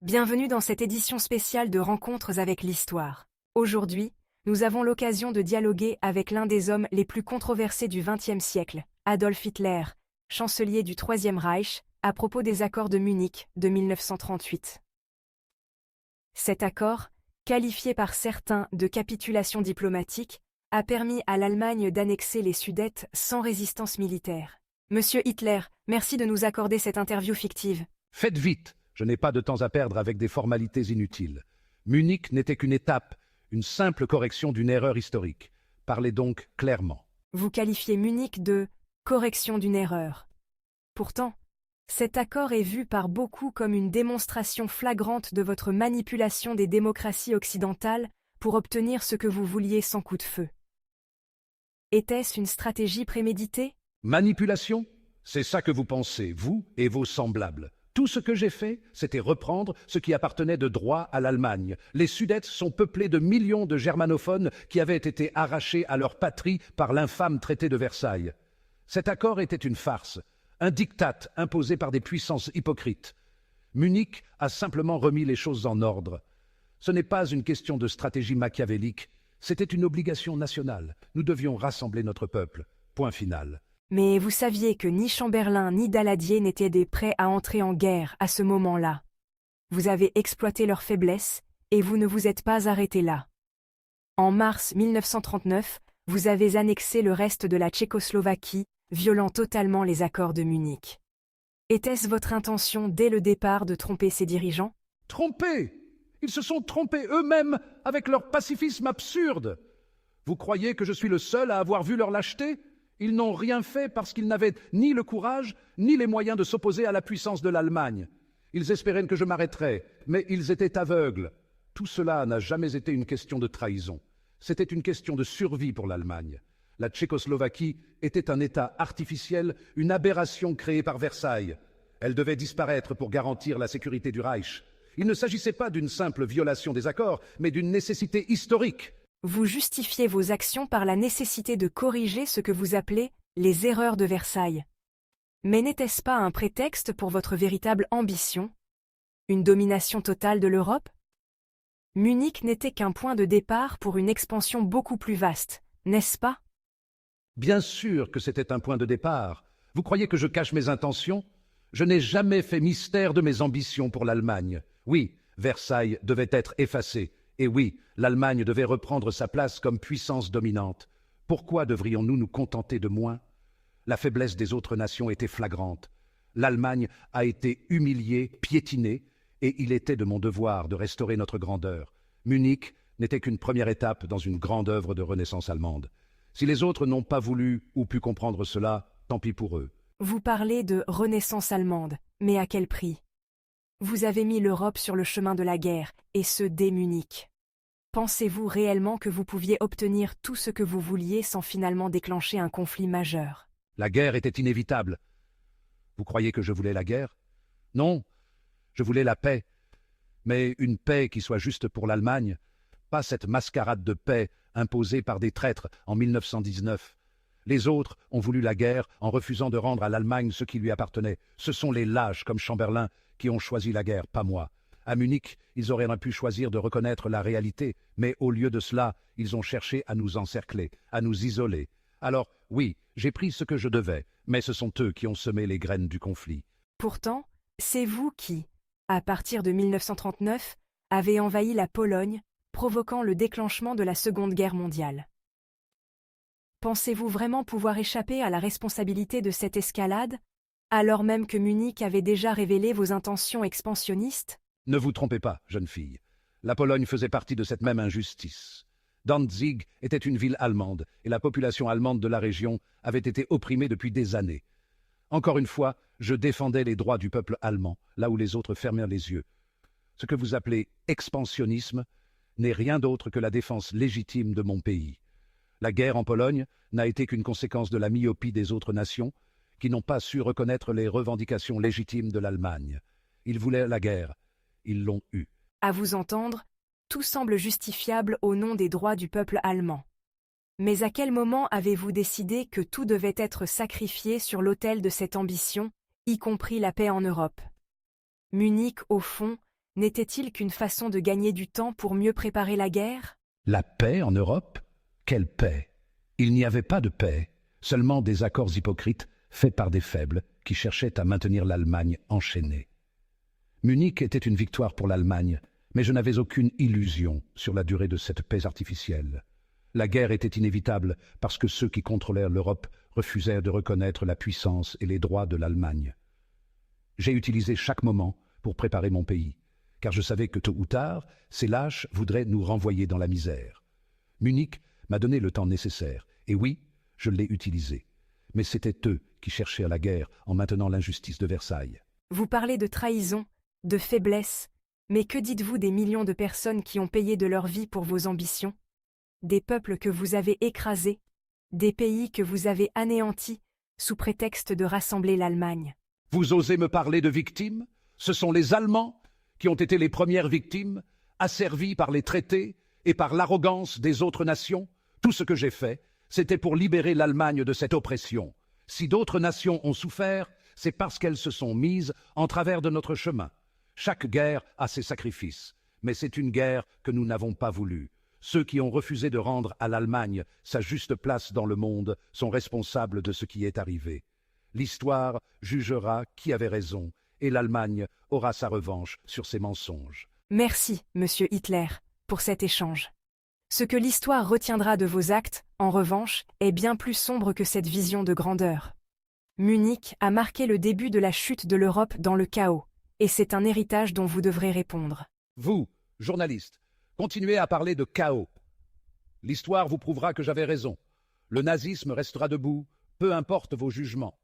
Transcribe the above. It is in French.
Bienvenue dans cette édition spéciale de Rencontres avec l'Histoire. Aujourd'hui, nous avons l'occasion de dialoguer avec l'un des hommes les plus controversés du XXe siècle, Adolf Hitler, chancelier du Troisième Reich, à propos des accords de Munich de 1938. Cet accord, qualifié par certains de capitulation diplomatique, a permis à l'Allemagne d'annexer les Sudètes sans résistance militaire. Monsieur Hitler, merci de nous accorder cette interview fictive. Faites vite, je n'ai pas de temps à perdre avec des formalités inutiles. Munich n'était qu'une étape, une simple correction d'une erreur historique. Parlez donc clairement. Vous qualifiez Munich de « correction d'une erreur ». Pourtant, cet accord est vu par beaucoup comme une démonstration flagrante de votre manipulation des démocraties occidentales pour obtenir ce que vous vouliez sans coup de feu. Était-ce une stratégie préméditée ? Manipulation? C'est ça que vous pensez, vous et vos semblables. Tout ce que j'ai fait, c'était reprendre ce qui appartenait de droit à l'Allemagne. Les Sudètes sont peuplés de millions de germanophones qui avaient été arrachés à leur patrie par l'infâme traité de Versailles. Cet accord était une farce, un diktat imposé par des puissances hypocrites. Munich a simplement remis les choses en ordre. Ce n'est pas une question de stratégie machiavélique, c'était une obligation nationale. Nous devions rassembler notre peuple. Point final. Mais vous saviez que ni Chamberlain ni Daladier n'étaient des prêts à entrer en guerre à ce moment-là. Vous avez exploité leur faiblesse, et vous ne vous êtes pas arrêté là. En mars 1939, vous avez annexé le reste de la Tchécoslovaquie, violant totalement les accords de Munich. Était-ce votre intention dès le départ de tromper ces dirigeants ? Trompés! Ils se sont trompés eux-mêmes avec leur pacifisme absurde. Vous croyez que je suis le seul à avoir vu leur lâcheté ? Ils n'ont rien fait parce qu'ils n'avaient ni le courage, ni les moyens de s'opposer à la puissance de l'Allemagne. Ils espéraient que je m'arrêterais, mais ils étaient aveugles. Tout cela n'a jamais été une question de trahison. C'était une question de survie pour l'Allemagne. La Tchécoslovaquie était un État artificiel, une aberration créée par Versailles. Elle devait disparaître pour garantir la sécurité du Reich. Il ne s'agissait pas d'une simple violation des accords, mais d'une nécessité historique. Vous justifiez vos actions par la nécessité de corriger ce que vous appelez les erreurs de Versailles. Mais n'était-ce pas un prétexte pour votre véritable ambition ? Une domination totale de l'Europe ? Munich n'était qu'un point de départ pour une expansion beaucoup plus vaste, n'est-ce pas ? Bien sûr que c'était un point de départ. Vous croyez que je cache mes intentions ? Je n'ai jamais fait mystère de mes ambitions pour l'Allemagne. Oui, Versailles devait être effacé. Et oui, l'Allemagne devait reprendre sa place comme puissance dominante. Pourquoi devrions-nous nous contenter de moins ? La faiblesse des autres nations était flagrante. L'Allemagne a été humiliée, piétinée, et il était de mon devoir de restaurer notre grandeur. Munich n'était qu'une première étape dans une grande œuvre de renaissance allemande. Si les autres n'ont pas voulu ou pu comprendre cela, tant pis pour eux. Vous parlez de renaissance allemande, mais à quel prix ? Vous avez mis l'Europe sur le chemin de la guerre, et ce dès Munich. Pensez-vous réellement que vous pouviez obtenir tout ce que vous vouliez sans finalement déclencher un conflit majeur ? La guerre était inévitable. Vous croyez que je voulais la guerre ? Non, je voulais la paix. Mais une paix qui soit juste pour l'Allemagne, pas cette mascarade de paix imposée par des traîtres en 1919. Les autres ont voulu la guerre en refusant de rendre à l'Allemagne ce qui lui appartenait. Ce sont les lâches comme Chamberlain qui ont choisi la guerre, pas moi. À Munich, ils auraient pu choisir de reconnaître la réalité, mais au lieu de cela, ils ont cherché à nous encercler, à nous isoler. Alors, oui, j'ai pris ce que je devais, mais ce sont eux qui ont semé les graines du conflit. Pourtant, c'est vous qui, à partir de 1939, avez envahi la Pologne, provoquant le déclenchement de la Seconde Guerre mondiale. Pensez-vous vraiment pouvoir échapper à la responsabilité de cette escalade, alors même que Munich avait déjà révélé vos intentions expansionnistes ? Ne vous trompez pas, jeune fille. La Pologne faisait partie de cette même injustice. Danzig était une ville allemande, et la population allemande de la région avait été opprimée depuis des années. Encore une fois, je défendais les droits du peuple allemand, là où les autres fermèrent les yeux. Ce que vous appelez expansionnisme n'est rien d'autre que la défense légitime de mon pays. La guerre en Pologne n'a été qu'une conséquence de la myopie des autres nations, qui n'ont pas su reconnaître les revendications légitimes de l'Allemagne. Ils voulaient la guerre. Ils l'ont eue. À vous entendre, tout semble justifiable au nom des droits du peuple allemand. Mais à quel moment avez-vous décidé que tout devait être sacrifié sur l'autel de cette ambition, y compris la paix en Europe ? Munich, au fond, N'était-il qu'une façon de gagner du temps pour mieux préparer la guerre? La paix en Europe? Quelle paix? Il n'y avait pas de paix, seulement des accords hypocrites faits par des faibles qui cherchaient à maintenir l'Allemagne enchaînée. Munich était une victoire pour l'Allemagne, mais je n'avais aucune illusion sur la durée de cette paix artificielle. La guerre était inévitable parce que ceux qui contrôlèrent l'Europe refusèrent de reconnaître la puissance et les droits de l'Allemagne. J'ai utilisé chaque moment pour préparer mon pays, car je savais que tôt ou tard, ces lâches voudraient nous renvoyer dans la misère. Munich m'a donné le temps nécessaire, et oui, je l'ai utilisé. Mais c'était eux qui cherchaient la guerre en maintenant l'injustice de Versailles. Vous parlez de trahison, de faiblesse, mais que dites-vous des millions de personnes qui ont payé de leur vie pour vos ambitions? Des peuples que vous avez écrasés, des pays que vous avez anéantis, sous prétexte de rassembler l'Allemagne. Vous osez me parler de victimes? Ce sont les Allemands qui ont été les premières victimes, asservis par les traités et par l'arrogance des autres nations. Tout ce que j'ai fait, c'était pour libérer l'Allemagne de cette oppression. Si d'autres nations ont souffert, c'est parce qu'elles se sont mises en travers de notre chemin. Chaque guerre a ses sacrifices, mais c'est une guerre que nous n'avons pas voulu. Ceux qui ont refusé de rendre à l'Allemagne sa juste place dans le monde sont responsables de ce qui est arrivé. L'histoire jugera qui avait raison, et l'Allemagne aura sa revanche sur ses mensonges. Merci, monsieur Hitler, pour cet échange. Ce que l'histoire retiendra de vos actes, en revanche, est bien plus sombre que cette vision de grandeur. Munich a marqué le début de la chute de l'Europe dans le chaos, et c'est un héritage dont vous devrez répondre. Vous, journalistes, continuez à parler de chaos. L'histoire vous prouvera que j'avais raison. Le nazisme restera debout, peu importe vos jugements.